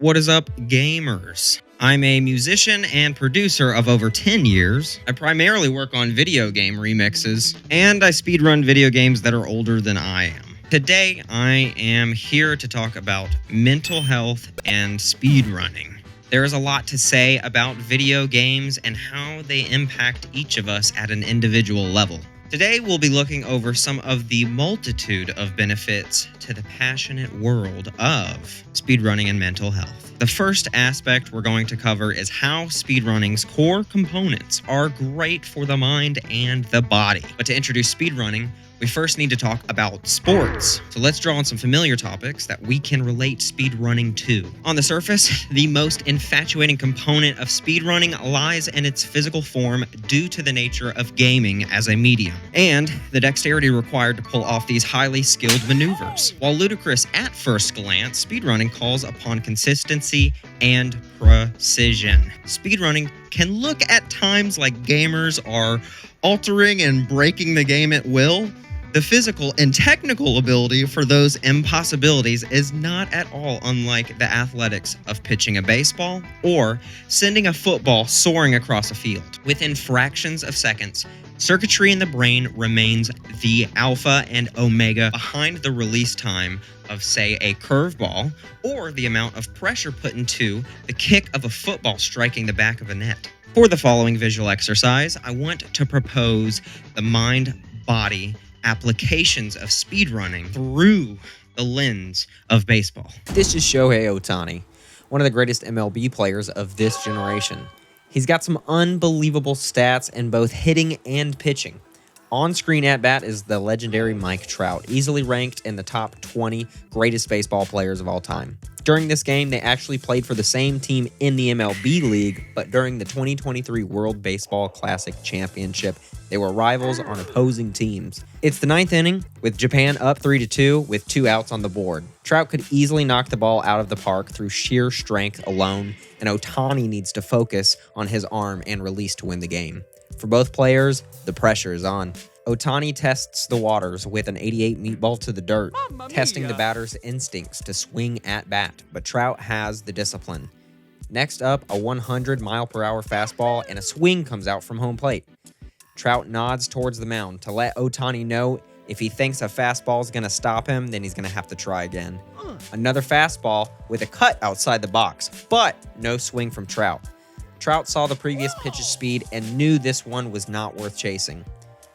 What is up, gamers? I'm a musician and producer of over 10 years. I primarily work on video game remixes, and I speedrun video games that are older than I am. Today, I am here to talk about mental health and speedrunning. There is a lot to say about video games and how they impact each of us at an individual level. Today, we'll be looking over some of the multitude of benefits to the passionate world of speedrunning and mental health. The first aspect we're going to cover is how speedrunning's core components are great for the mind and the body. But to introduce speedrunning, we first need to talk about sports. So let's draw on some familiar topics that we can relate speedrunning to. On the surface, the most infatuating component of speedrunning lies in its physical form due to the nature of gaming as a medium, and the dexterity required to pull off these highly skilled maneuvers. While ludicrous at first glance, speedrunning calls upon consistency and precision. Speedrunning can look at times like gamers are altering and breaking the game at will. The physical and technical ability for those impossibilities is not at all unlike the athletics of pitching a baseball or sending a football soaring across a field. Within fractions of seconds, circuitry in the brain remains the alpha and omega behind the release time of, say, a curveball, or the amount of pressure put into the kick of a football striking the back of a net. For the following visual exercise, I want to propose the mind-body applications of speedrunning through the lens of baseball. This is Shohei Ohtani, one of the greatest MLB players of this generation. He's got some unbelievable stats in both hitting and pitching. On-screen at-bat is the legendary Mike Trout, easily ranked in the top 20 greatest baseball players of all time. During this game, they actually played for the same team in the MLB league, but during the 2023 World Baseball Classic Championship, they were rivals on opposing teams. It's the ninth inning, with Japan up 3-2 with 2 outs on the board. Trout could easily knock the ball out of the park through sheer strength alone, and Ohtani needs to focus on his arm and release to win the game. For both players, the pressure is on. Ohtani tests the waters with an 88 meatball to the dirt, testing the batter's instincts to swing at bat, but Trout has the discipline. Next up, a 100-mile-per-hour fastball and a swing comes out from home plate. Trout nods towards the mound to let Ohtani know if he thinks a fastball is going to stop him, then he's going to have to try again. Another fastball with a cut outside the box, but no swing from Trout. Trout saw the previous pitch's speed and knew this one was not worth chasing.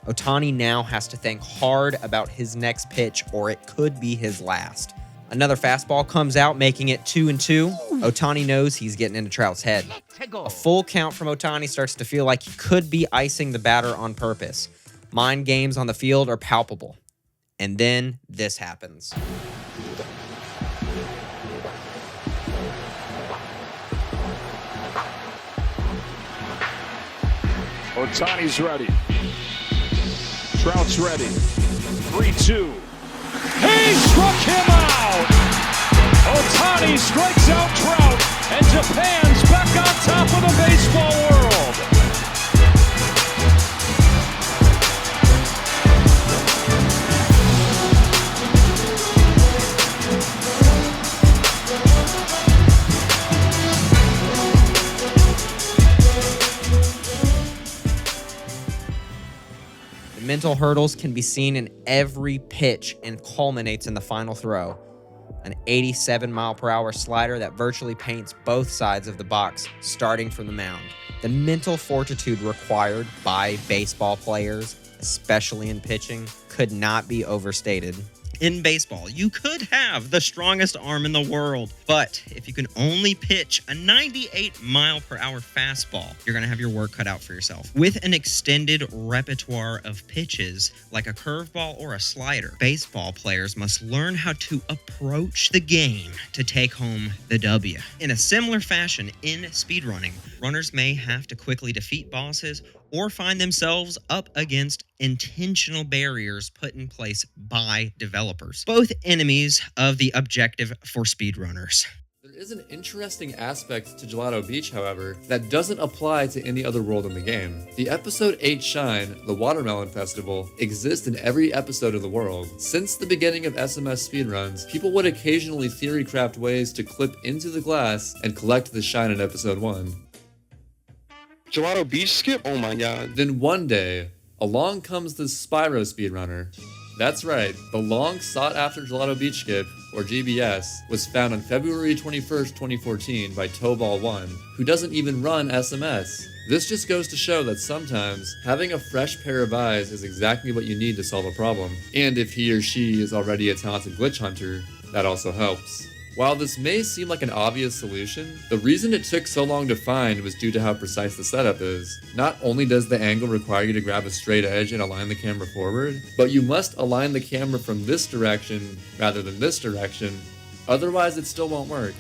Ohtani now has to think hard about his next pitch, or it could be his last. Another fastball comes out, making it 2-2. Ohtani knows he's getting into Trout's head. A full count from Ohtani starts to feel like he could be icing the batter on purpose. Mind games on the field are palpable. And then this happens. Ohtani's ready. Trout's ready. 3-2. He struck him out! Ohtani strikes out Trout, and Japan's back on top of the baseball world. Mental hurdles can be seen in every pitch and culminates in the final throw. An 87-mile-per-hour slider that virtually paints both sides of the box, starting from the mound. The mental fortitude required by baseball players, especially in pitching, could not be overstated. In baseball, you could have the strongest arm in the world, but if you can only pitch a 98-mile-per-hour fastball, you're going to have your work cut out for yourself. With an extended repertoire of pitches, like a curveball or a slider, baseball players must learn how to approach the game to take home the W. In a similar fashion, in speedrunning, runners may have to quickly defeat bosses or find themselves up against intentional barriers put in place by developers, both enemies of the objective for speedrunners. is an interesting aspect to Gelato Beach, however, that doesn't apply to any other world in the game. The episode 8 Shine, the Watermelon Festival, exists in every episode of the world. Since the beginning of SMS speedruns, people would occasionally theory craft ways to clip into the glass and collect the shine in episode 1. Gelato Beach skip? Oh my god. Then one day, along comes the Spyro speedrunner. That's right, the long sought-after Gelato Beach skip, or GBS, was found on February 21st, 2014 by Tobal1, who doesn't even run SMS. This just goes to show that sometimes, having a fresh pair of eyes is exactly what you need to solve a problem. And if he or she is already a talented glitch hunter, that also helps. While this may seem like an obvious solution, the reason it took so long to find was due to how precise the setup is. Not only does the angle require you to grab a straight edge and align the camera forward, but you must align the camera from this direction rather than this direction, otherwise it still won't work.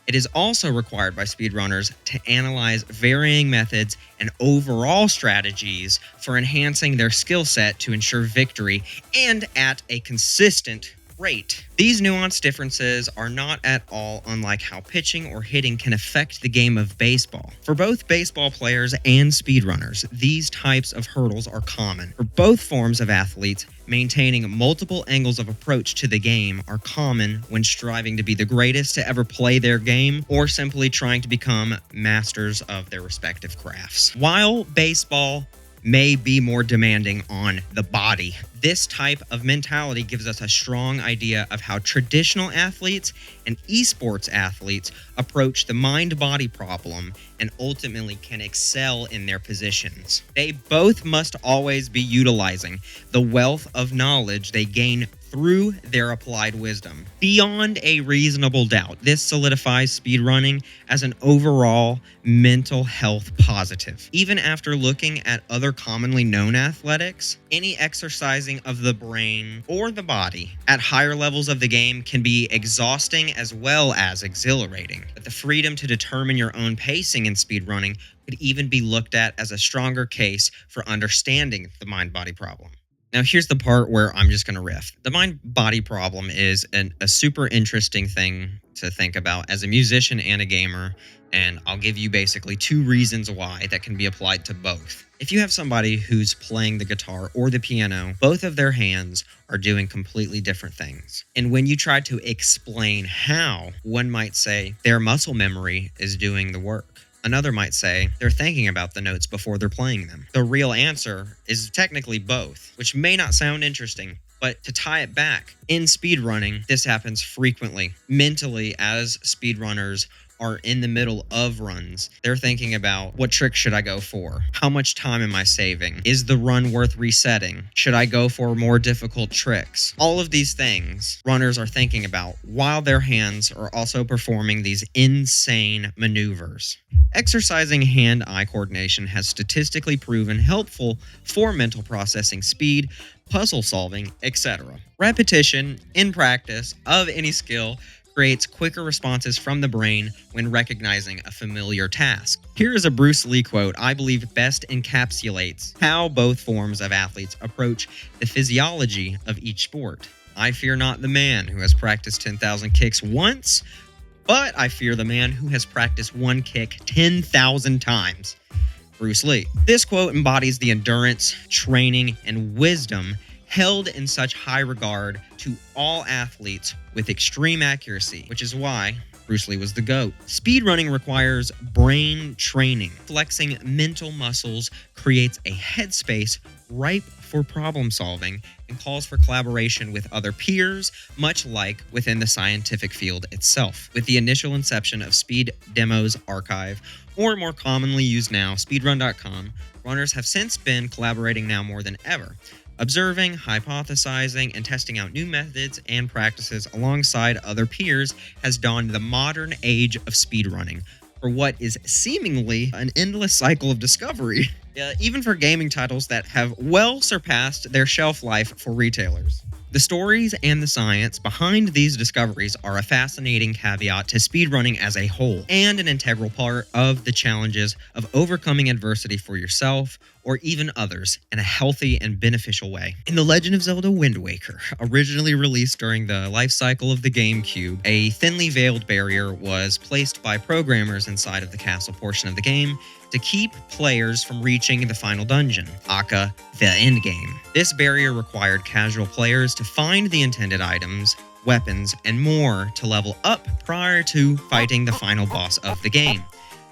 It is also required by speedrunners to analyze varying methods and overall strategies for enhancing their skill set to ensure victory and at a consistent rate. These nuanced differences are not at all unlike how pitching or hitting can affect the game of baseball. For both baseball players and speedrunners, these types of hurdles are common. For both forms of athletes, maintaining multiple angles of approach to the game are common when striving to be the greatest to ever play their game or simply trying to become masters of their respective crafts. While baseball may be more demanding on the body, this type of mentality gives us a strong idea of how traditional athletes and esports athletes approach the mind-body problem and ultimately can excel in their positions. They both must always be utilizing the wealth of knowledge they gain through their applied wisdom. Beyond a reasonable doubt, this solidifies speedrunning as an overall mental health positive. Even after looking at other commonly known athletics, any exercising of the brain or the body at higher levels of the game can be exhausting as well as exhilarating. But the freedom to determine your own pacing in speedrunning could even be looked at as a stronger case for understanding the mind-body problem. Now, here's the part where I'm just going to riff. The mind-body problem is a super interesting thing to think about as a musician and a gamer, and I'll give you basically two reasons why that can be applied to both. If you have somebody who's playing the guitar or the piano, both of their hands are doing completely different things. And when you try to explain how, one might say their muscle memory is doing the work. Another might say they're thinking about the notes before they're playing them. The real answer is technically both, which may not sound interesting, but to tie it back, in speedrunning, this happens frequently. Mentally, as speedrunners are in the middle of runs, they're thinking about, what trick should I go for? How much time am I saving? Is the run worth resetting? Should I go for more difficult tricks? All of these things runners are thinking about while their hands are also performing these insane maneuvers. Exercising hand-eye coordination has statistically proven helpful for mental processing speed, puzzle solving, etc. Repetition in practice of any skill creates quicker responses from the brain when recognizing a familiar task. Here is a Bruce Lee quote I believe best encapsulates how both forms of athletes approach the physiology of each sport. I fear not the man who has practiced 10,000 kicks once, but I fear the man who has practiced one kick 10,000 times. Bruce Lee. This quote embodies the endurance, training, and wisdom held in such high regard to all athletes with extreme accuracy, which is why Bruce Lee was the GOAT. Speedrunning requires brain training. Flexing mental muscles creates a headspace ripe for problem solving and calls for collaboration with other peers, much like within the scientific field itself. With the initial inception of Speed Demos Archive, or more commonly used now, speedrun.com, runners have since been collaborating now more than ever. Observing, hypothesizing, and testing out new methods and practices alongside other peers has dawned the modern age of speedrunning for what is seemingly an endless cycle of discovery. even for gaming titles that have well surpassed their shelf life for retailers. The stories and the science behind these discoveries are a fascinating caveat to speedrunning as a whole, and an integral part of the challenges of overcoming adversity for yourself or even others in a healthy and beneficial way. In The Legend of Zelda Wind Waker, originally released during the life cycle of the GameCube, a thinly veiled barrier was placed by programmers inside of the castle portion of the game to keep players from reaching the final dungeon, aka the endgame. This barrier required casual players to find the intended items, weapons, and more to level up prior to fighting the final boss of the game.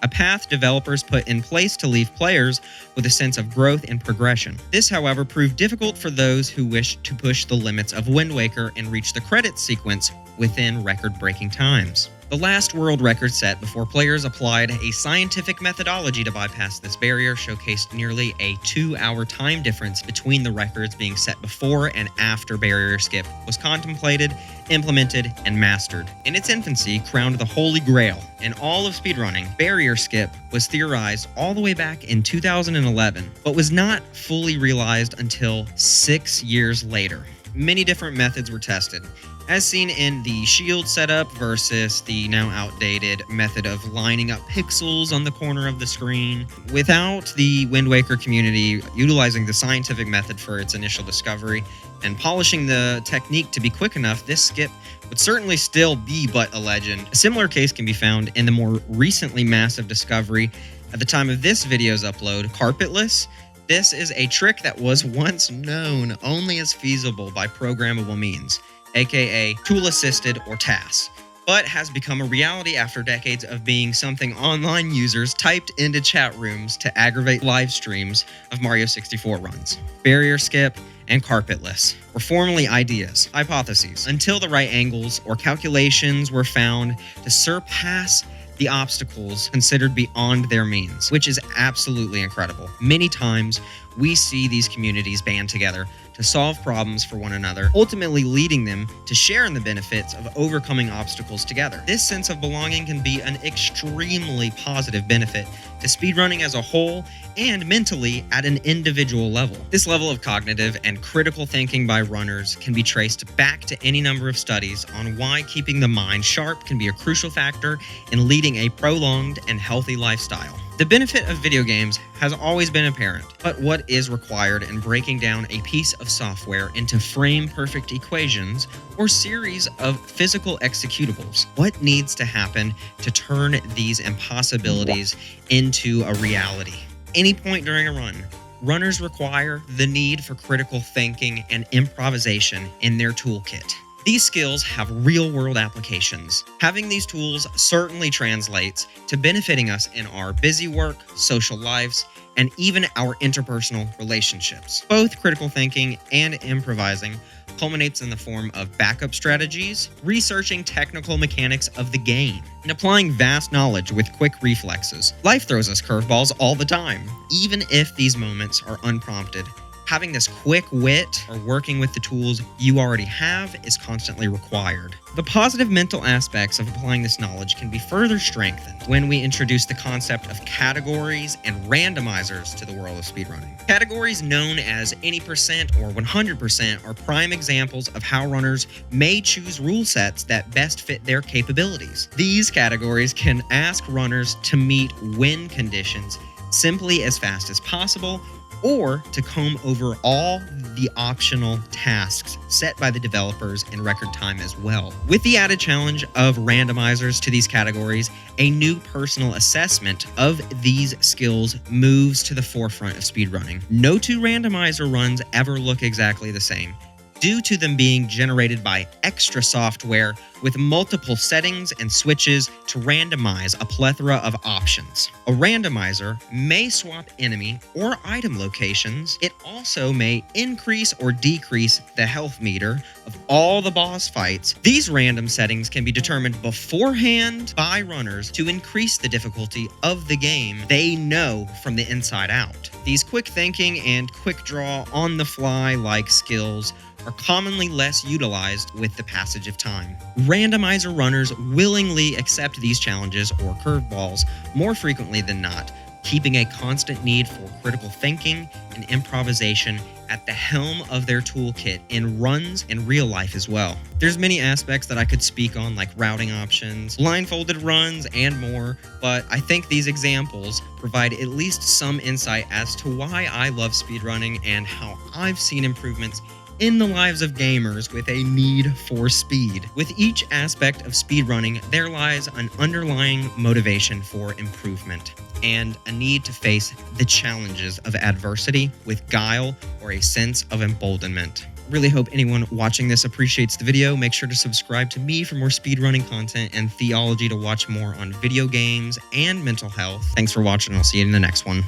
A path developers put in place to leave players with a sense of growth and progression. This, however, proved difficult for those who wished to push the limits of Wind Waker and reach the credits sequence within record-breaking times. The last world record set before players applied a scientific methodology to bypass this barrier showcased nearly a 2-hour time difference between the records being set before and after barrier skip was contemplated, implemented, and mastered. In its infancy, crowned the holy grail in all of speedrunning, barrier skip was theorized all the way back in 2011, but was not fully realized until 6 years later. Many different methods were tested, as seen in the shield setup versus the now outdated method of lining up pixels on the corner of the screen. Without the Wind Waker community utilizing the scientific method for its initial discovery and polishing the technique to be quick enough, this skip would certainly still be but a legend. A similar case can be found in the more recently massive discovery at the time of this video's upload, carpetless. This is a trick that was once known only as feasible by programmable means, aka tool-assisted or TAS, but has become a reality after decades of being something online users typed into chat rooms to aggravate live streams of Mario 64 runs. Barrier skip and carpetless were formerly ideas, hypotheses, until the right angles or calculations were found to surpass the obstacles considered beyond their means, which is absolutely incredible. Many times, we see these communities band together to solve problems for one another, ultimately leading them to share in the benefits of overcoming obstacles together. This sense of belonging can be an extremely positive benefit to speedrunning as a whole and mentally at an individual level. This level of cognitive and critical thinking by runners can be traced back to any number of studies on why keeping the mind sharp can be a crucial factor in leading a prolonged and healthy lifestyle. The benefit of video games has always been apparent, but what is required in breaking down a piece of software into frame-perfect equations or series of physical executables? What needs to happen to turn these impossibilities into a reality? Any point during a run, runners require the need for critical thinking and improvisation in their toolkit. These skills have real-world applications. Having these tools certainly translates to benefiting us in our busy work, social lives, and even our interpersonal relationships. Both critical thinking and improvising culminates in the form of backup strategies, researching technical mechanics of the game, and applying vast knowledge with quick reflexes. Life throws us curveballs all the time, even if these moments are unprompted. Having this quick wit or working with the tools you already have is constantly required. The positive mental aspects of applying this knowledge can be further strengthened when we introduce the concept of categories and randomizers to the world of speedrunning. Categories known as any percent or 100% are prime examples of how runners may choose rule sets that best fit their capabilities. These categories can ask runners to meet win conditions simply as fast as possible, or to comb over all the optional tasks set by the developers in record time as well. With the added challenge of randomizers to these categories, a new personal assessment of these skills moves to the forefront of speedrunning. No two randomizer runs ever look exactly the same, due to them being generated by extra software with multiple settings and switches to randomize a plethora of options. A randomizer may swap enemy or item locations. It also may increase or decrease the health meter of all the boss fights. These random settings can be determined beforehand by runners to increase the difficulty of the game they know from the inside out. These quick thinking and quick draw on the fly like skills are commonly less utilized with the passage of time. Randomizer runners willingly accept these challenges or curveballs more frequently than not, keeping a constant need for critical thinking and improvisation at the helm of their toolkit in runs and real life as well. There's many aspects that I could speak on, like routing options, blindfolded runs, and more, but I think these examples provide at least some insight as to why I love speedrunning and how I've seen improvements in the lives of gamers with a need for speed. With each aspect of speedrunning, there lies an underlying motivation for improvement and a need to face the challenges of adversity with guile or a sense of emboldenment. Really hope anyone watching this appreciates the video. Make sure to subscribe to me for more speedrunning content and Theology to watch more on video games and mental health. Thanks for watching. I'll see you in the next one.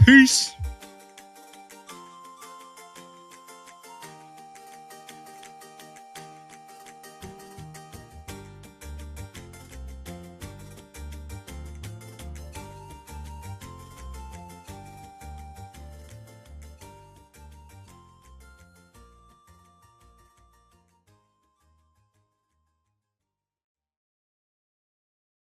Peace!